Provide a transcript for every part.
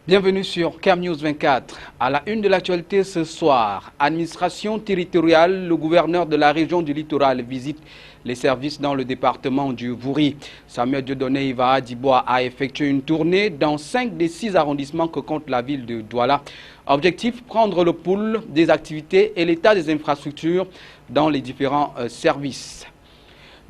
Bienvenue sur CAM News 24. À la une de l'actualité ce soir, administration territoriale, le gouverneur de la région du littoral visite les services dans le département du Vouri. Samuel Dieudonné Iva Adibois a effectué une tournée dans 5 des 6 arrondissements que compte la ville de Douala. Objectif, prendre le pouls des activités et l'état des infrastructures dans les différents services.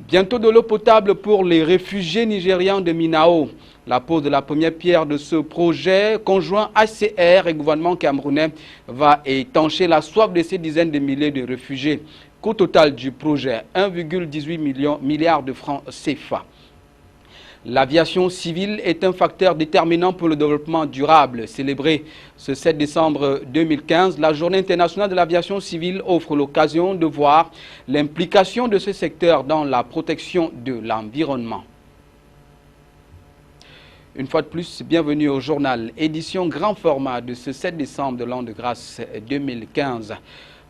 Bientôt de l'eau potable pour les réfugiés nigérians de Minao. La pose de la première pierre de ce projet conjoint HCR et gouvernement camerounais va étancher la soif de ces dizaines de milliers de réfugiés. Coût total du projet, 1,18 milliard de francs CFA. L'aviation civile est un facteur déterminant pour le développement durable. Célébrée ce 7 décembre 2015, la Journée internationale de l'aviation civile offre l'occasion de voir l'implication de ce secteur dans la protection de l'environnement. Une fois de plus, bienvenue au journal, édition grand format de ce 7 décembre de l'an de grâce 2015.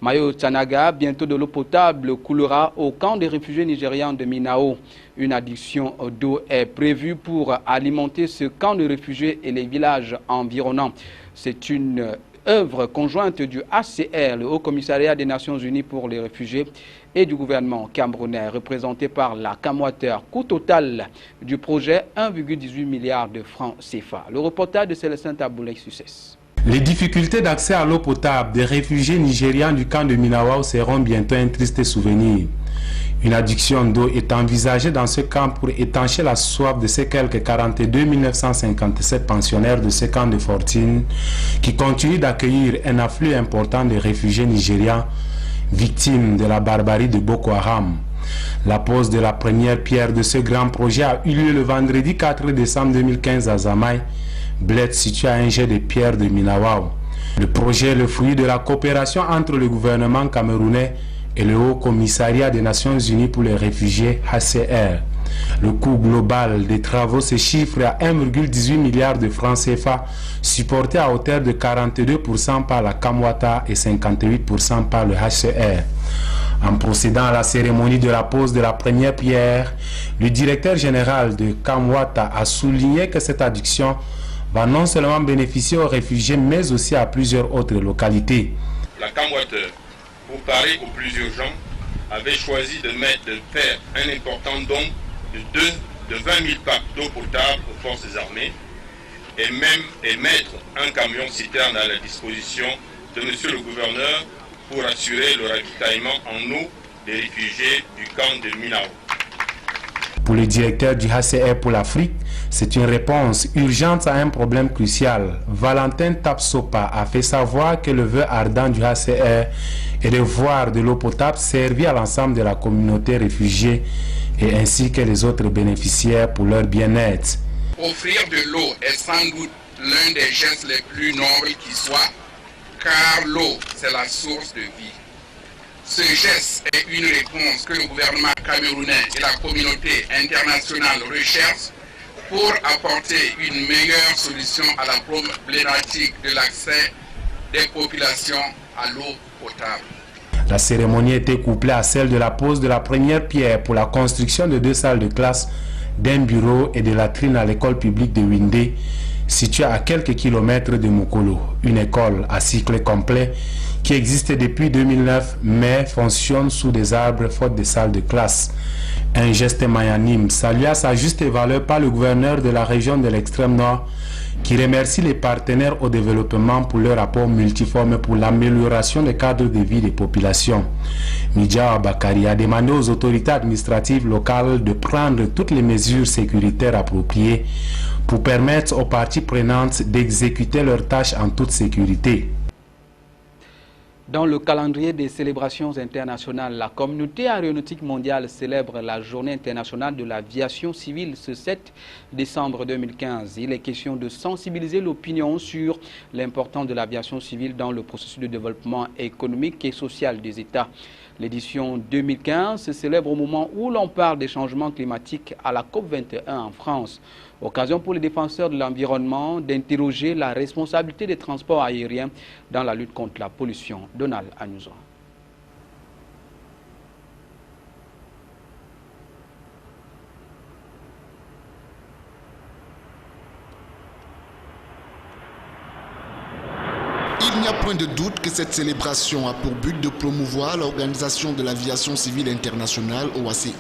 Mayo Tsanaga, bientôt de l'eau potable coulera au camp des réfugiés nigérians de Minao. Une adduction d'eau est prévue pour alimenter ce camp de réfugiés et les villages environnants. C'est une œuvre conjointe du HCR, le Haut Commissariat des Nations Unies pour les réfugiés, et du gouvernement camerounais, représenté par la Camwater. Coût total du projet, 1,18 milliard de francs CFA. Le reportage de Célestin Taboulay Succès. Les difficultés d'accès à l'eau potable des réfugiés nigérians du camp de Minao seront bientôt un triste souvenir. Une adduction d'eau est envisagée dans ce camp pour étancher la soif de ces quelques 42 957 pensionnaires de ce camp de fortune qui continuent d'accueillir un afflux important de réfugiés nigérians victimes de la barbarie de Boko Haram. La pose de la première pierre de ce grand projet a eu lieu le vendredi 4 décembre 2015 à Zamaï, bled situé à un jet de pierre de Minawao. Le projet est le fruit de la coopération entre le gouvernement camerounais et le Haut Commissariat des Nations Unies pour les réfugiés HCR. Le coût global des travaux se chiffre à 1,18 milliard de francs CFA, supporté à hauteur de 42% par la Camwata et 58% par le HCR. En procédant à la cérémonie de la pose de la première pierre, le directeur général de Camwata a souligné que cette adduction va non seulement bénéficier aux réfugiés, mais aussi à plusieurs autres localités. La Camwata, pour parer au plus urgent, avait choisi de faire un important don de 20 000 packs d'eau potable aux forces armées et mettre un camion citerne à la disposition de monsieur le gouverneur pour assurer le ravitaillement en eau des réfugiés du camp de Minao. Pour le directeur du HCR pour l'Afrique, c'est une réponse urgente à un problème crucial. Valentin Tapsopa a fait savoir que le vœu ardent du HCR est de voir de l'eau potable servir à l'ensemble de la communauté réfugiée et ainsi que les autres bénéficiaires pour leur bien-être. Offrir de l'eau est sans doute l'un des gestes les plus nobles qui soient, car l'eau, c'est la source de vie. Ce geste est une réponse que le gouvernement camerounais et la communauté internationale recherchent pour apporter une meilleure solution à la problématique de l'accès des populations à l'eau potable. La cérémonie était couplée à celle de la pose de la première pierre pour la construction de 2 salles de classe, d'un bureau et de latrines à l'école publique de Windé, située à quelques kilomètres de Mokolo, une école à cycle complet qui existe depuis 2009 mais fonctionne sous des arbres faute de salles de classe. Un geste magnanime salué à sa juste valeur par le gouverneur de la région de l'extrême nord qui remercie les partenaires au développement pour leur apport multiforme pour l'amélioration des cadres de vie des populations. Midja Bakari a demandé aux autorités administratives locales de prendre toutes les mesures sécuritaires appropriées pour permettre aux parties prenantes d'exécuter leurs tâches en toute sécurité. Dans le calendrier des célébrations internationales, la communauté aéronautique mondiale célèbre la Journée internationale de l'aviation civile ce 7 décembre 2015. Il est question de sensibiliser l'opinion sur l'importance de l'aviation civile dans le processus de développement économique et social des États. L'édition 2015 se célèbre au moment où l'on parle des changements climatiques à la COP21 en France. Occasion pour les défenseurs de l'environnement d'interroger la responsabilité des transports aériens dans la lutte contre la pollution. Donald Anuzo. Il n'y a point de doute que cette célébration a pour but de promouvoir l'Organisation de l'Aviation Civile Internationale, OACI,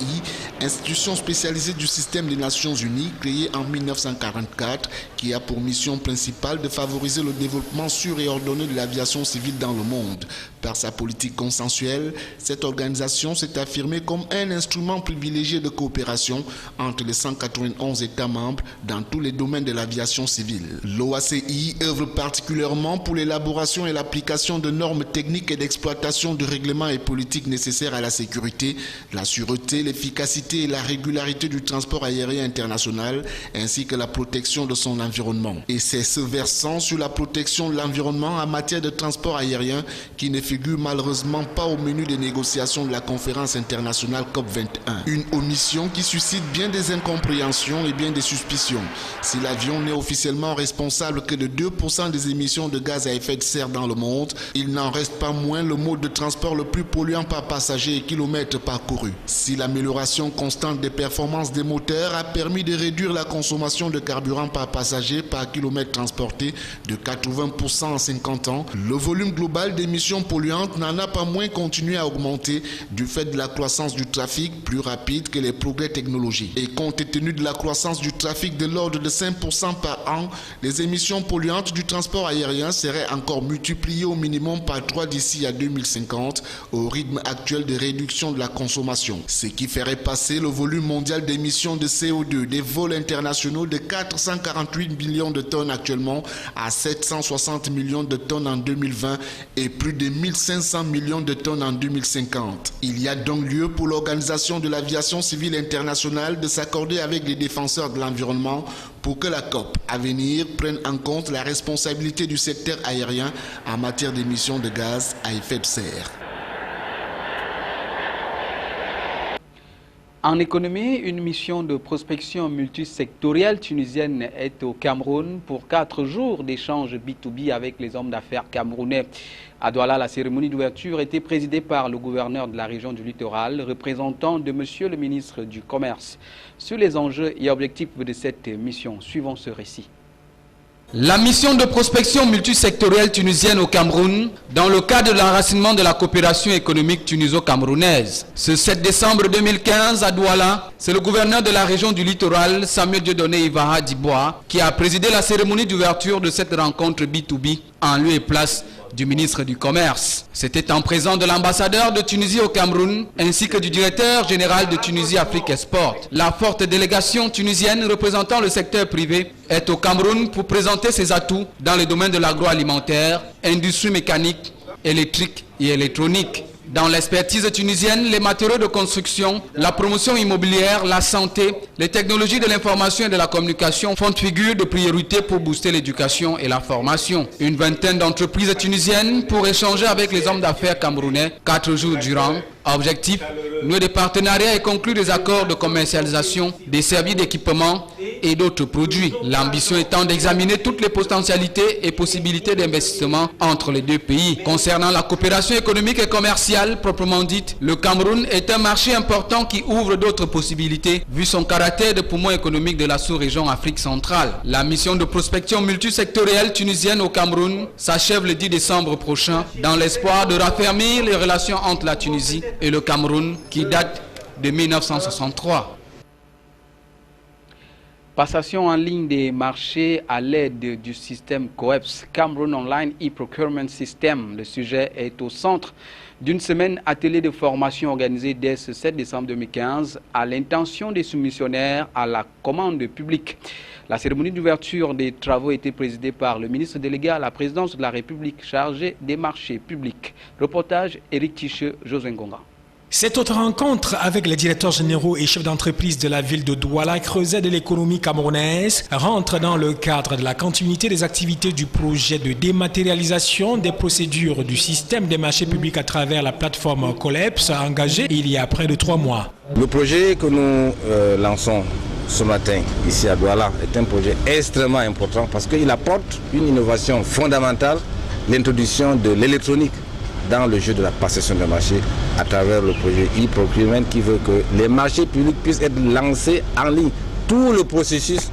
institution spécialisée du système des Nations Unies créée en 1944, qui a pour mission principale de favoriser le développement sûr et ordonné de l'aviation civile dans le monde. Par sa politique consensuelle, cette organisation s'est affirmée comme un instrument privilégié de coopération entre les 191 États membres dans tous les domaines de l'aviation civile. L'OACI œuvre particulièrement pour l'élaboration et l'application de normes techniques et d'exploitation de règlements et politiques nécessaires à la sécurité, la sûreté, l'efficacité et la régularité du transport aérien international, ainsi que la protection de son environnement. Et c'est ce versant sur la protection de l'environnement en matière de transport aérien qui ne figure malheureusement pas au menu des négociations de la conférence internationale COP21. Une omission qui suscite bien des incompréhensions et bien des suspicions. Si l'avion n'est officiellement responsable que de 2% des émissions de gaz à effet de serre dans le monde, il n'en reste pas moins le mode de transport le plus polluant par passager et kilomètres parcourus. Si l'amélioration constante des performances des moteurs a permis de réduire la consommation de carburant par passager par kilomètre transporté de 80% en 50 ans, le volume global d'émissions polluantes n'en a pas moins continué à augmenter du fait de la croissance du trafic plus rapide que les progrès technologiques. Et compte tenu de la croissance du trafic de l'ordre de 5% par an, les émissions polluantes du transport aérien seraient encore multipliées au minimum par 3 d'ici à 2050 au rythme actuel de réduction de la consommation. Ce qui ferait passer le volume mondial d'émissions de CO2 des vols internationaux de 448 millions de tonnes actuellement à 760 millions de tonnes en 2020 et plus de 1500 millions de tonnes en 2050. Il y a donc lieu pour l'Organisation de l'Aviation Civile Internationale de s'accorder avec les défenseurs de l'environnement pour que la COP à venir prenne en compte la responsabilité du secteur aérien en matière d'émissions de gaz à effet de serre. En économie, une mission de prospection multisectorielle tunisienne est au Cameroun pour 4 jours d'échanges B2B avec les hommes d'affaires camerounais. À Douala, la cérémonie d'ouverture était présidée par le gouverneur de la région du littoral, représentant de Monsieur le ministre du Commerce. Sur les enjeux et objectifs de cette mission, suivons ce récit. La mission de prospection multisectorielle tunisienne au Cameroun, dans le cadre de l'enracinement de la coopération économique tuniso-camerounaise. Ce 7 décembre 2015 à Douala, c'est le gouverneur de la région du littoral, Samuel Dieudonné Ivaha Dibois, qui a présidé la cérémonie d'ouverture de cette rencontre B2B en lieu et place du ministre du Commerce. C'était en présence de l'ambassadeur de Tunisie au Cameroun ainsi que du directeur général de Tunisie Afrique Export. La forte délégation tunisienne représentant le secteur privé est au Cameroun pour présenter ses atouts dans les domaines de l'agroalimentaire, industrie mécanique, électrique et électronique. Dans l'expertise tunisienne, les matériaux de construction, la promotion immobilière, la santé, les technologies de l'information et de la communication font figure de priorité pour booster l'éducation et la formation. Une vingtaine d'entreprises tunisiennes pour échanger avec les hommes d'affaires camerounais 4 jours durant. Objectif, nouer des partenariats et conclure des accords de commercialisation des services d'équipement et d'autres produits. L'ambition étant d'examiner toutes les potentialités et possibilités d'investissement entre les deux pays. Concernant la coopération économique et commerciale proprement dite, le Cameroun est un marché important qui ouvre d'autres possibilités vu son caractère de poumon économique de la sous-région Afrique centrale. La mission de prospection multisectorielle tunisienne au Cameroun s'achève le 10 décembre prochain dans l'espoir de raffermir les relations entre la Tunisie et le Cameroun qui date de 1963. Passation en ligne des marchés à l'aide du système COEPS, Cameroun Online e-Procurement System. Le sujet est au centre d'une semaine atelier de formation organisée dès ce 7 décembre 2015 à l'intention des soumissionnaires à la commande publique. La cérémonie d'ouverture des travaux était présidée par le ministre délégué à la présidence de la République chargé des marchés publics. Reportage Éric Ticheux, Josué Ngonga. Cette autre rencontre avec les directeurs généraux et chefs d'entreprise de la ville de Douala, creuset de l'économie camerounaise, rentre dans le cadre de la continuité des activités du projet de dématérialisation des procédures du système des marchés publics à travers la plateforme COLEPS engagée il y a près de 3 mois. Le projet que nous lançons ce matin ici à Douala est un projet extrêmement important parce qu'il apporte une innovation fondamentale, l'introduction de l'électronique dans le jeu de la passation de marché à travers le projet e-procurement qui veut que les marchés publics puissent être lancés en ligne. Tout le processus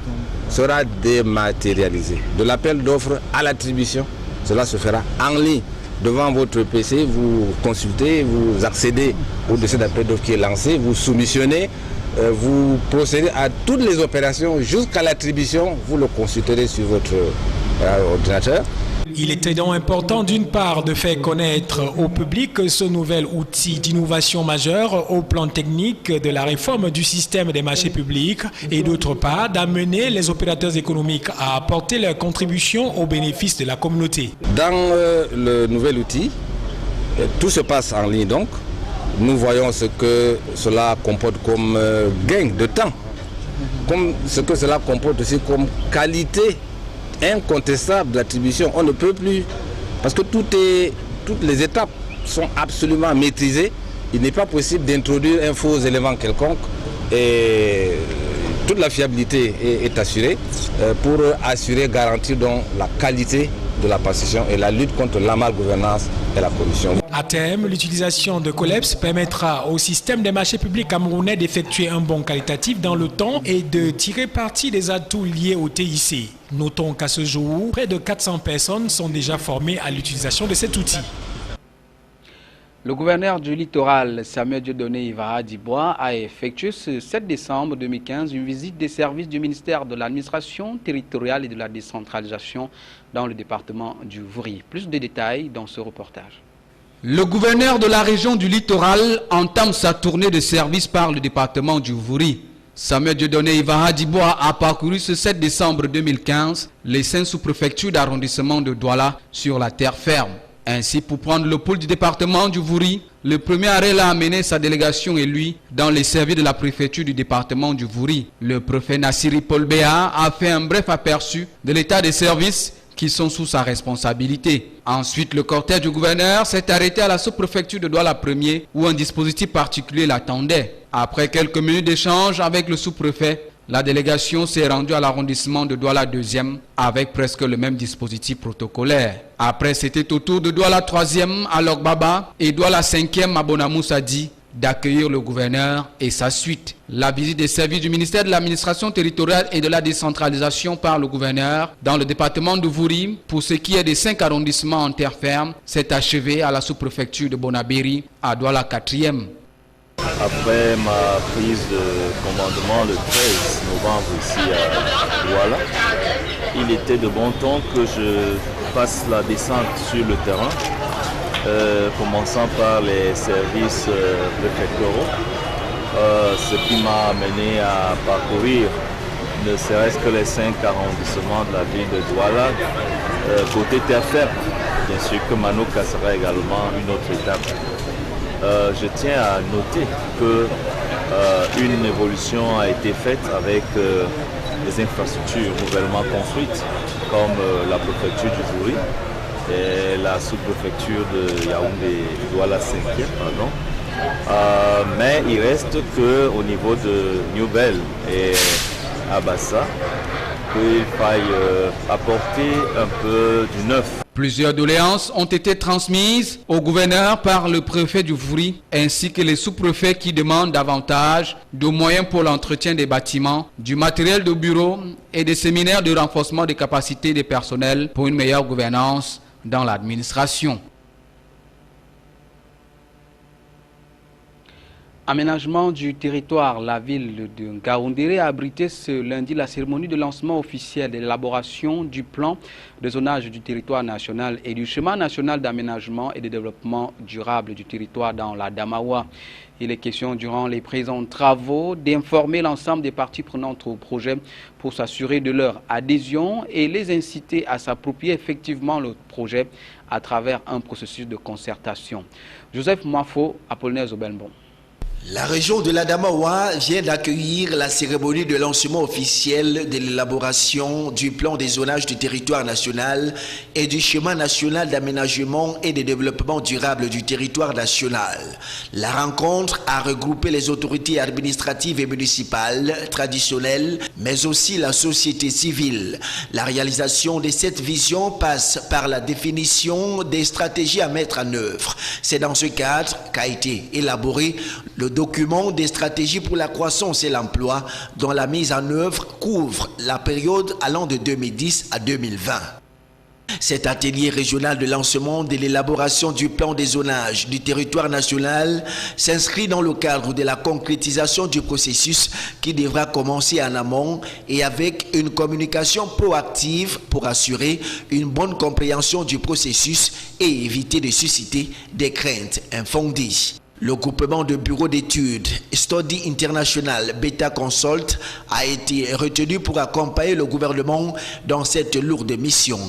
sera dématérialisé. De l'appel d'offres à l'attribution, cela se fera en ligne. Devant votre PC, vous consultez, vous accédez au dossier d'appel d'offres qui est lancé, vous soumissionnez, vous procédez à toutes les opérations jusqu'à l'attribution, vous le consulterez sur votre ordinateur. Il était donc important d'une part de faire connaître au public ce nouvel outil d'innovation majeure au plan technique de la réforme du système des marchés publics et d'autre part d'amener les opérateurs économiques à apporter leur contribution au bénéfice de la communauté. Dans le nouvel outil, tout se passe en ligne donc. Nous voyons ce que cela comporte comme gain de temps, comme ce que cela comporte aussi comme qualité incontestable d'attribution. On ne peut plus, parce que toutes les étapes sont absolument maîtrisées. Il n'est pas possible d'introduire un faux élément quelconque et toute la fiabilité est assurée pour assurer, garantir donc la qualité de la partition et la lutte contre la malgouvernance et la corruption. À terme, l'utilisation de COLEPS permettra au système des marchés publics camerounais d'effectuer un bond qualitatif dans le temps et de tirer parti des atouts liés au TIC. Notons qu'à ce jour, près de 400 personnes sont déjà formées à l'utilisation de cet outil. Le gouverneur du littoral, Samuel Dieudonné Ivara Dibois, a effectué ce 7 décembre 2015 une visite des services du ministère de l'administration territoriale et de la décentralisation dans le département du Vouri. Plus de détails dans ce reportage. Le gouverneur de la région du littoral entame sa tournée de service par le département du Vouri. Samuel Dieudonné Ivara Dibois a parcouru ce 7 décembre 2015 les 5 sous-préfectures d'arrondissement de Douala sur la terre ferme. Ainsi, pour prendre le pôle du département du Vouri, le premier arrêt a amené sa délégation et lui dans les services de la préfecture du département du Vouri. Le préfet Nassiri Paul Béa a fait un bref aperçu de l'état des services qui sont sous sa responsabilité. Ensuite, le cortège du gouverneur s'est arrêté à la sous-préfecture de Douala 1er où un dispositif particulier l'attendait. Après quelques minutes d'échange avec le sous-préfet, la délégation s'est rendue à l'arrondissement de Douala 2e avec presque le même dispositif protocolaire. Après, c'était au tour de Douala 3e à Logbaba et Douala 5e à Bonamoussadi d'accueillir le gouverneur et sa suite. La visite des services du ministère de l'administration territoriale et de la décentralisation par le gouverneur dans le département de Vouri, pour ce qui est des 5 arrondissements en terre ferme, s'est achevée à la sous-préfecture de Bonabéry à Douala 4e. Après ma prise de commandement le 13 novembre ici à Douala, il était de bon ton que je fasse la descente sur le terrain, commençant par les services préfectoraux, ce qui m'a amené à parcourir ne serait-ce que les 5 arrondissements de la ville de Douala, côté terre ferme. Bien sûr que Manoka sera également une autre étape. Je tiens à noter qu'une évolution a été faite avec des infrastructures nouvellement construites comme la préfecture du Vouri et la sous-préfecture de Yaoundé, Douala 5e, pardon. Mais il reste qu'au niveau de Newbel et Abassa, qu'il faille apporter un peu du neuf. Plusieurs doléances ont été transmises au gouverneur par le préfet du Vouri ainsi que les sous-préfets qui demandent davantage de moyens pour l'entretien des bâtiments, du matériel de bureau et des séminaires de renforcement des capacités des personnels pour une meilleure gouvernance dans l'administration. Aménagement du territoire, la ville de Ngaoundéré a abrité ce lundi la cérémonie de lancement officiel de l'élaboration du plan de zonage du territoire national et du schéma national d'aménagement et de développement durable du territoire dans la Damawa. Il est question durant les présents travaux d'informer l'ensemble des parties prenantes au projet pour s'assurer de leur adhésion et les inciter à s'approprier effectivement le projet à travers un processus de concertation. Joseph Mafo, Apollinaire Zobelbon. La région de l'Adamawa vient d'accueillir la cérémonie de lancement officiel de l'élaboration du plan des zonages du territoire national et du schéma national d'aménagement et de développement durable du territoire national. La rencontre a regroupé les autorités administratives et municipales traditionnelles, mais aussi la société civile. La réalisation de cette vision passe par la définition des stratégies à mettre en œuvre. C'est dans ce cadre qu'a été élaboré le document des stratégies pour la croissance et l'emploi dont la mise en œuvre couvre la période allant de 2010 à 2020. Cet atelier régional de lancement de l'élaboration du plan de zonage du territoire national s'inscrit dans le cadre de la concrétisation du processus qui devra commencer en amont et avec une communication proactive pour assurer une bonne compréhension du processus et éviter de susciter des craintes infondées. Le groupement de bureaux d'études Study International Beta Consult a été retenu pour accompagner le gouvernement dans cette lourde mission.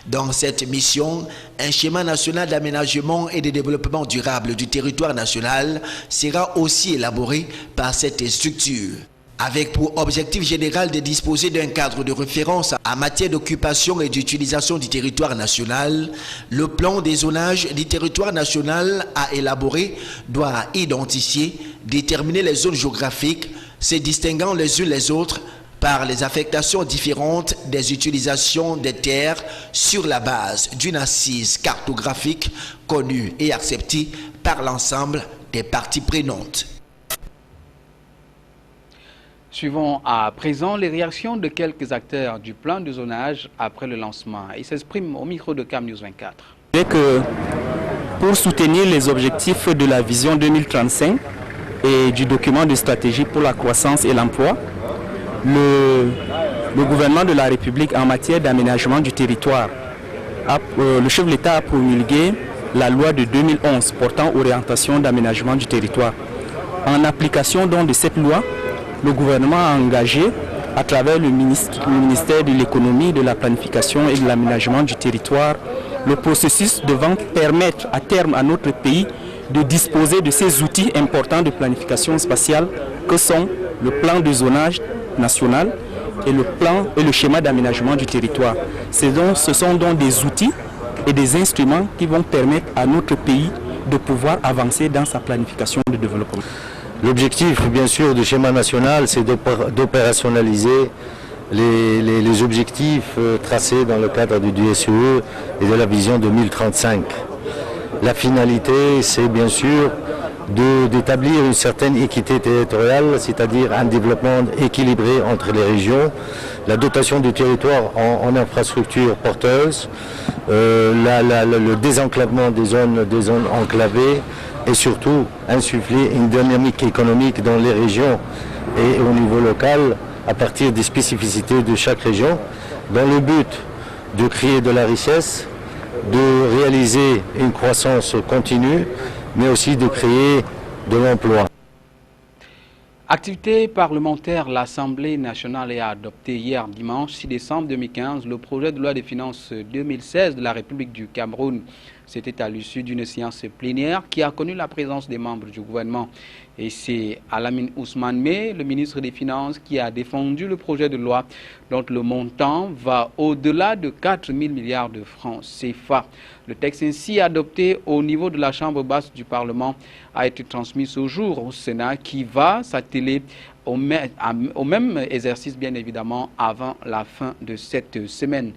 Dans cette mission, un schéma national d'aménagement et de développement durable du territoire national sera aussi élaboré par cette structure, avec pour objectif général de disposer d'un cadre de référence en matière d'occupation et d'utilisation du territoire national. Le plan des zonages du territoire national à élaborer doit identifier, déterminer les zones géographiques se distinguant les unes les autres par les affectations différentes des utilisations des terres sur la base d'une assise cartographique connue et acceptée par l'ensemble des parties prenantes. Suivons à présent les réactions de quelques acteurs du plan de zonage après le lancement. Ils s'expriment au micro de Cam News 24. Pour soutenir les objectifs de la vision 2035 et du document de stratégie pour la croissance et l'emploi, le gouvernement de la République en matière d'aménagement du territoire, le chef de l'État a promulgué la loi de 2011 portant orientation d'aménagement du territoire. En application donc de cette loi, le gouvernement a engagé, à travers le ministère de l'économie, de la planification et de l'aménagement du territoire, le processus devant permettre à terme à notre pays de disposer de ces outils importants de planification spatiale que sont le plan de zonage national et le schéma d'aménagement du territoire. Ce sont donc des outils et des instruments qui vont permettre à notre pays de pouvoir avancer dans sa planification de développement. L'objectif, bien sûr, du schéma national, c'est d'opérationnaliser les objectifs tracés dans le cadre du DSE et de la vision 2035. La finalité, c'est bien sûr d'établir une certaine équité territoriale, c'est-à-dire un développement équilibré entre les régions, la dotation du territoire en infrastructures porteuses, le désenclavement des zones enclavées, et surtout insuffler une dynamique économique dans les régions et au niveau local à partir des spécificités de chaque région, dans le but de créer de la richesse, de réaliser une croissance continue, mais aussi de créer de l'emploi. Activité parlementaire, l'Assemblée nationale a adopté hier dimanche 6 décembre 2015 le projet de loi des finances 2016 de la République du Cameroun. C'était à l'issue d'une séance plénière qui a connu la présence des membres du gouvernement. Et c'est Alamine Ousmane Meh, le ministre des Finances, qui a défendu le projet de loi dont le montant va au-delà de 4 000 milliards de francs CFA. Le texte ainsi adopté au niveau de la Chambre basse du Parlement a été transmis ce jour au Sénat qui va s'atteler au même exercice, bien évidemment, avant la fin de cette semaine.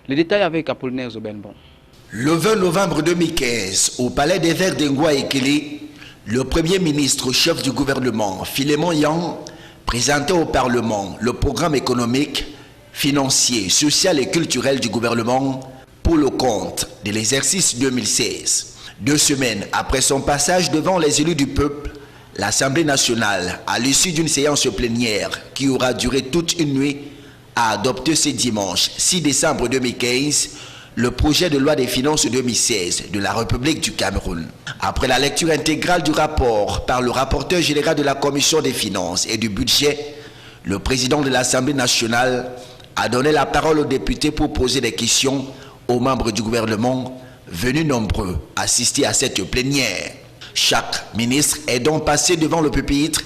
Les détails avec Apollinaire Zobenbon. Le 20 novembre 2015, au palais des Verts d'Engwa-Ekele, le Premier ministre chef du gouvernement, Philémon Yang, présentait au Parlement le programme économique, financier, social et culturel du gouvernement pour le compte de l'exercice 2016. 2 semaines après son passage devant les élus du peuple, l'Assemblée nationale, à l'issue d'une séance plénière qui aura duré toute une nuit, a adopté ce dimanche 6 décembre 2015 le projet de loi des finances 2016 de la République du Cameroun. Après la lecture intégrale du rapport par le rapporteur général de la Commission des finances et du budget, le président de l'Assemblée nationale a donné la parole aux députés pour poser des questions aux membres du gouvernement venus nombreux assister à cette plénière. Chaque ministre est donc passé devant le pupitre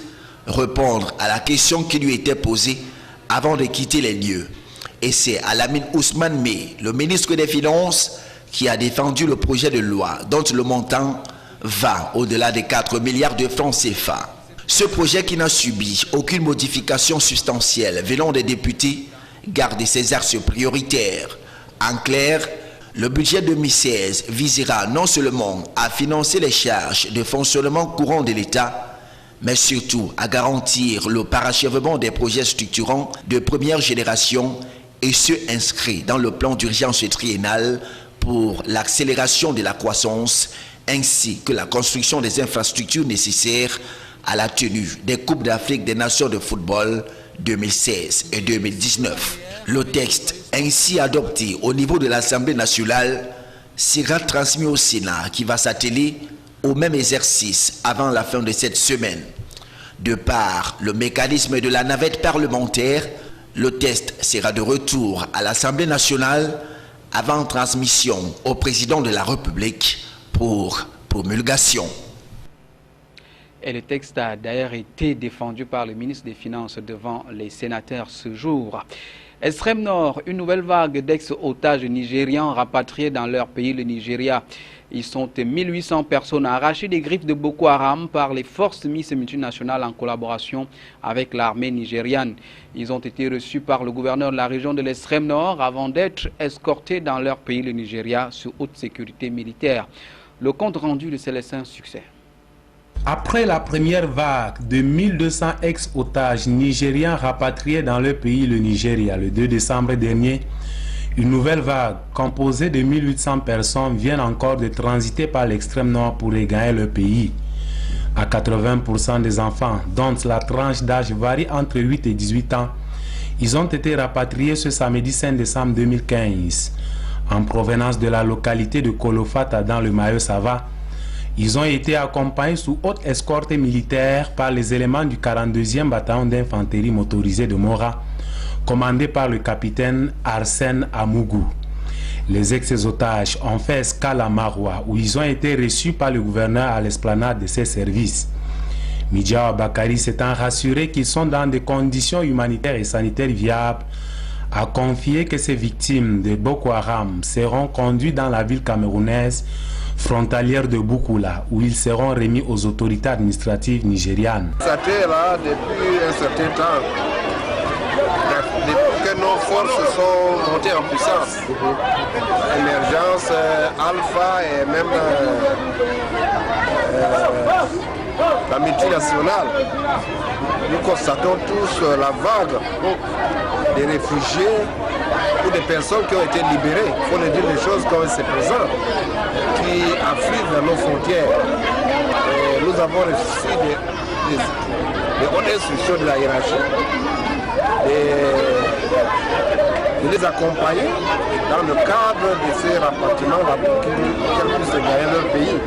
répondre à la question qui lui était posée avant de quitter les lieux. Et c'est Alamine Ousmane Meh, le ministre des Finances, qui a défendu le projet de loi dont le montant va au-delà des 4 milliards de francs CFA. Ce projet qui n'a subi aucune modification substantielle venant des députés garde ses axes prioritaires. En clair, le budget 2016 visera non seulement à financer les charges de fonctionnement courant de l'État, mais surtout à garantir le parachèvement des projets structurants de première génération et ceux inscrits dans le plan d'urgence triennal pour l'accélération de la croissance ainsi que la construction des infrastructures nécessaires à la tenue des Coupes d'Afrique des Nations de football 2016 et 2019. Le texte ainsi adopté au niveau de l'Assemblée nationale sera transmis au Sénat qui va s'atteler au même exercice avant la fin de cette semaine. De par le mécanisme de la navette parlementaire, le texte sera de retour à l'Assemblée nationale avant transmission au président de la République pour promulgation. Et le texte a d'ailleurs été défendu par le ministre des Finances devant les sénateurs ce jour. Extrême Nord, une nouvelle vague d'ex-otages nigérians rapatriés dans leur pays, le Nigeria. Ils sont 1800 personnes arrachées des griffes de Boko Haram par les forces multinationales en collaboration avec l'armée nigériane. Ils ont été reçus par le gouverneur de la région de l'Extrême Nord avant d'être escortés dans leur pays, le Nigeria, sous haute sécurité militaire. Le compte rendu de Célestin Succès. Après la première vague de 1200 ex-otages nigériens rapatriés dans leur pays, le Nigeria, le 2 décembre dernier, une nouvelle vague composée de 1800 personnes vient encore de transiter par l'extrême nord pour regagner leur pays. À 80% des enfants, dont la tranche d'âge varie entre 8 et 18 ans, ils ont été rapatriés ce samedi 5 décembre 2015. En provenance de la localité de Kolofata dans le Mayo-Sava, ils ont été accompagnés sous haute escorte militaire par les éléments du 42e bataillon d'infanterie motorisée de Mora, commandé par le capitaine Arsène Amougou. Les ex-otages ont fait escale à Maroua, où ils ont été reçus par le gouverneur à l'esplanade de ses services. Midjawa Bakari s'étant rassuré qu'ils sont dans des conditions humanitaires et sanitaires viables, a confié que ces victimes de Boko Haram seront conduits dans la ville camerounaise frontalière de Boukoula, où ils seront remis aux autorités administratives nigérianes. Ça fait là depuis un certain temps, depuis que nos forces sont montées en puissance. L'émergence Alpha et même la multinationale, nous constatons tous la vague des réfugiés ou des personnes qui ont été libérées, il faut le dire les choses comme elles se présentent, qui affluent dans nos frontières. Et nous avons reçu des hautes instructions de la hiérarchie, de les accompagner dans le cadre de ces rapatriements-là pour qu'ils puissent gagner leur pays.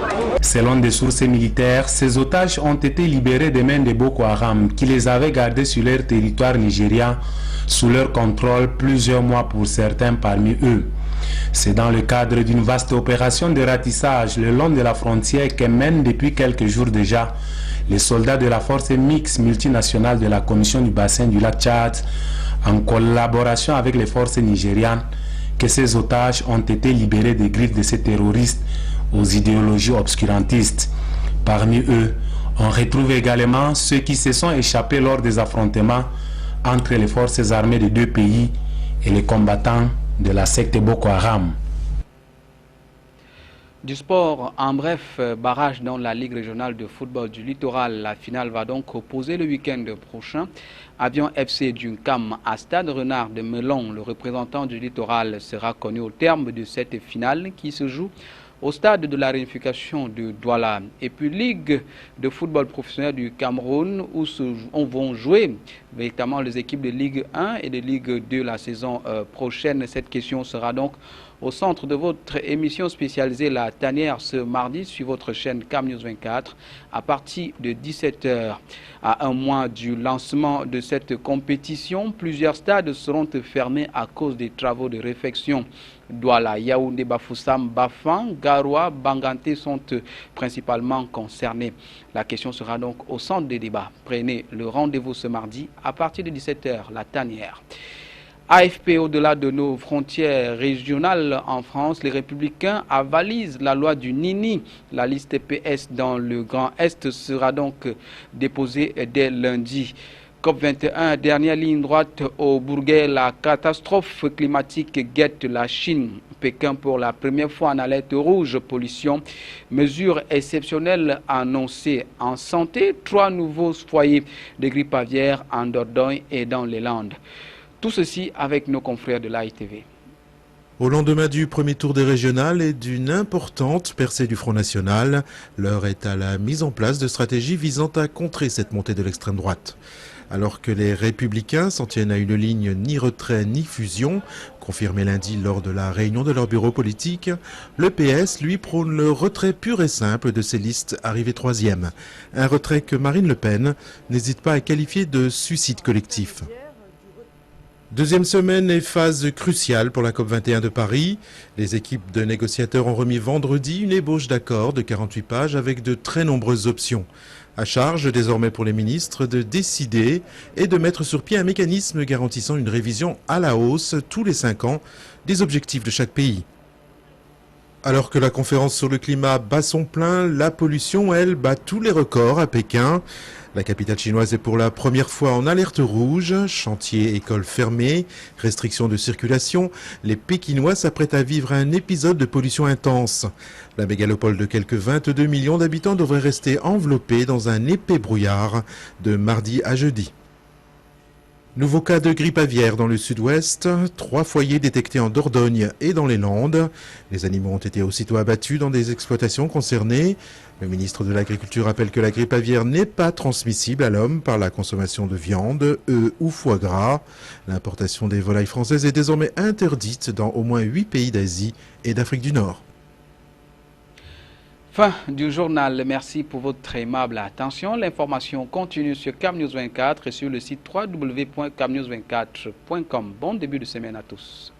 Selon des sources militaires, ces otages ont été libérés des mains de Boko Haram qui les avaient gardés sur leur territoire nigérien sous leur contrôle plusieurs mois pour certains parmi eux. C'est dans le cadre d'une vaste opération de ratissage le long de la frontière que mènent depuis quelques jours déjà les soldats de la force mixte multinationale de la Commission du bassin du lac Tchad en collaboration avec les forces nigérianes que ces otages ont été libérés des griffes de ces terroristes aux idéologies obscurantistes. Parmi eux, on retrouve également ceux qui se sont échappés lors des affrontements entre les forces armées des deux pays et les combattants de la secte Boko Haram. Du sport, en bref, barrage dans la Ligue régionale de football du littoral. La finale va donc opposer le week-end prochain Avion FC d'Uncam à Stade Renard de Melon. Le représentant du littoral sera connu au terme de cette finale qui se joue au stade de la réunification de Douala. Et puis Ligue de football professionnel du Cameroun où vont jouer véritablement les équipes de Ligue 1 et de Ligue 2 la saison prochaine. Cette question sera donc au centre de votre émission spécialisée La Tanière ce mardi sur votre chaîne Cam News 24 à partir de 17 h. À un mois du lancement de cette compétition, plusieurs stades seront fermés à cause des travaux de réfection. Douala, Yaoundé, Bafoussam, Bafang, Garoua, Banganté sont principalement concernés. La question sera donc au centre des débats. Prenez le rendez-vous ce mardi à partir de 17 h. La Tanière. AFP, au-delà de nos frontières régionales en France, les Républicains avalisent la loi du Nini. La liste PS dans le Grand Est sera donc déposée dès lundi. COP21, dernière ligne droite au Bourget, la catastrophe climatique guette la Chine. Pékin pour la première fois en alerte rouge, pollution. Mesures exceptionnelles annoncées en santé. 3 nouveaux foyers de grippe aviaire en Dordogne et dans les Landes. Tout ceci avec nos confrères de l'AITV. Au lendemain du premier tour des régionales et d'une importante percée du Front National, l'heure est à la mise en place de stratégies visant à contrer cette montée de l'extrême droite. Alors que les Républicains s'en tiennent à une ligne ni retrait ni fusion, confirmée lundi lors de la réunion de leur bureau politique, le PS, lui, prône le retrait pur et simple de ses listes arrivées troisième. Un retrait que Marine Le Pen n'hésite pas à qualifier de suicide collectif. Deuxième semaine et phase cruciale pour la COP21 de Paris. Les équipes de négociateurs ont remis vendredi une ébauche d'accord de 48 pages avec de très nombreuses options. À charge désormais pour les ministres de décider et de mettre sur pied un mécanisme garantissant une révision à la hausse tous les 5 ans des objectifs de chaque pays. Alors que la conférence sur le climat bat son plein, la pollution, elle, bat tous les records à Pékin. La capitale chinoise est pour la première fois en alerte rouge, chantiers, écoles fermées, restrictions de circulation. Les Pékinois s'apprêtent à vivre un épisode de pollution intense. La mégalopole de quelques 22 millions d'habitants devrait rester enveloppée dans un épais brouillard de mardi à jeudi. Nouveau cas de grippe aviaire dans le sud-ouest, 3 foyers détectés en Dordogne et dans les Landes. Les animaux ont été aussitôt abattus dans des exploitations concernées. Le ministre de l'Agriculture rappelle que la grippe aviaire n'est pas transmissible à l'homme par la consommation de viande, œufs ou foie gras. L'importation des volailles françaises est désormais interdite dans au moins 8 pays d'Asie et d'Afrique du Nord. Fin du journal. Merci pour votre aimable attention. L'information continue sur CAMnews 24 et sur le site www.camnews24.com. Bon début de semaine à tous.